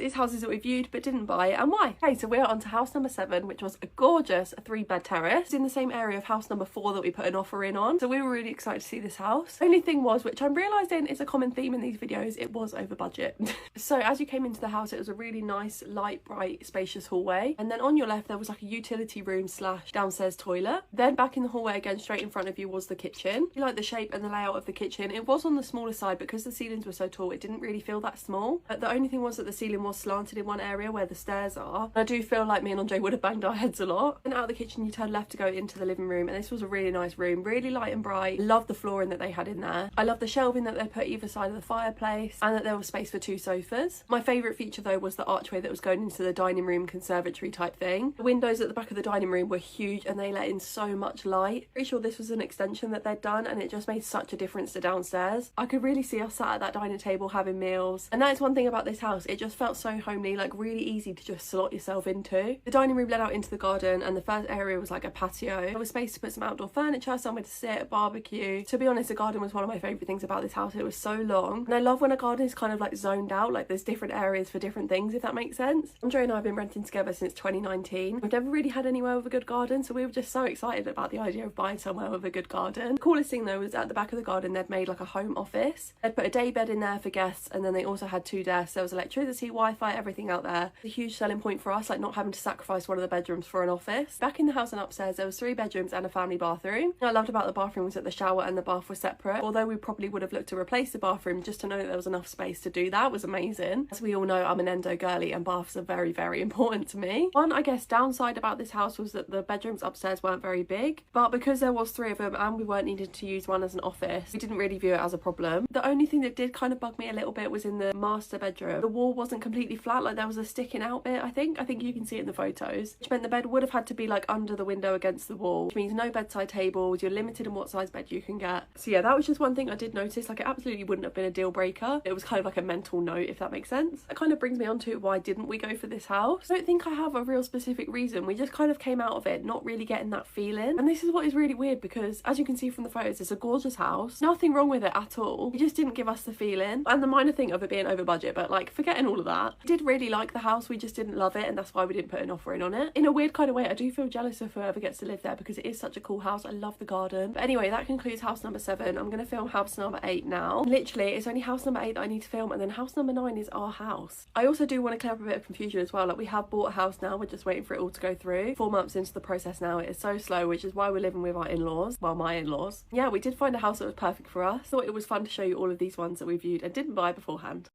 is houses that we viewed but didn't buy, and why. Okay, so we're on to house number 7, which was a gorgeous 3-bed terrace. It's in the same area of house number 4 that we put an offer in on, so we were really excited to see this house. Only thing was, which I'm realising is a common theme in these videos, it was over budget. So as you came into the house, it was a really nice, light, bright, spacious hallway, and then on your left there was like a utility room / downstairs toilet. Then back in the hallway again, straight in front of you, was the kitchen. You like the shape and the layout of the kitchen. It was on the smaller side because the ceilings were so tall, it didn't really feel that small. But the only thing was that the ceiling was slanted in one area where the stairs are. I do feel like me and Andre would have banged our heads a lot. And out of the kitchen you turn left to go into the living room, and this was a really nice room, really light and bright. Love the flooring that they had in there. I love the shelving that they put either side of the fireplace, and that there was space for 2 sofas. My favourite feature though was the archway that was going into the dining room conservatory type thing. The windows at the back of the dining room were huge and they let in so much light. Pretty sure this was an extension that they'd done, and it just made such a difference to downstairs. I could really see us sat at that dining table having meals, and that is one thing about this house, it just felt so homely, like really easy to just slot yourself into. The dining room led out into the garden, and the first area was like a patio. There was space to put some outdoor furniture, somewhere to sit, a barbecue. To be honest, the garden was one of my favourite things about this house. It was so long, and I love when a garden is kind of like zoned out, like there's different areas for different things, if that makes sense. Andre and I have been renting together since 2019. We've never really had anywhere with a good garden, so we were just so excited about the idea of buying somewhere with a good garden. The coolest thing though was at the back of the garden they'd made like a home office. They'd put a day bed in there for guests, and then they also had 2 desks. There was electricity, Wi-Fi, everything out there. A huge selling point for us, like not having to sacrifice one of the bedrooms for an office. Back in the house and upstairs there was 3 bedrooms and a family bathroom. What I loved about the bathroom was that the shower and the bath were separate. Although we probably would have looked to replace the bathroom, just to know that there was enough space to do that was amazing. As we all know, I'm an endo girly and baths are very, very important to me. One, I guess, downside about this house was that the bedrooms upstairs weren't very big, but because there was 3 of them and we weren't needing to use one as an office, we didn't really view it as a problem. The only thing that did kind of bug me a little bit was in the master bedroom. The wall wasn't completely flat, like there was a sticking out bit, I think you can see it in the photos, which meant the bed would have had to be like under the window against the wall, which means no bedside tables, you're limited in what size bed you can get. So yeah, that was just one thing I did notice. Like it absolutely wouldn't have been a deal breaker, it was kind of like a mental note, if that makes sense. That kind of brings me on to why didn't we go for this house. I don't think I have a real specific reason. We just kind of came out of it not really getting that feeling, and this is what is really weird, because as you can see from the photos, it's a gorgeous house, nothing wrong with it at all. It just didn't give us the feeling, and the minor thing of it being over budget, but like forgetting all of that, we did really like the house, we just didn't love it, and that's why we didn't put an offer in on it. In a weird kind of way, I do feel jealous of whoever gets to live there, because it is such a cool house. I love the garden. But anyway, that concludes house number 7. I'm gonna film house number 8 now. Literally, it's only house number 8 that I need to film, and then house number 9 is our house. I also do want to clear up a bit of confusion as well. Like we have bought a house now, we're just waiting for it all to go through. 4 months into the process now, it is so slow, which is why we're living with our in-laws, well, my in-laws. Yeah, we did find a house that was perfect for us. Thought it was fun to show you all of these ones that we viewed and didn't buy beforehand.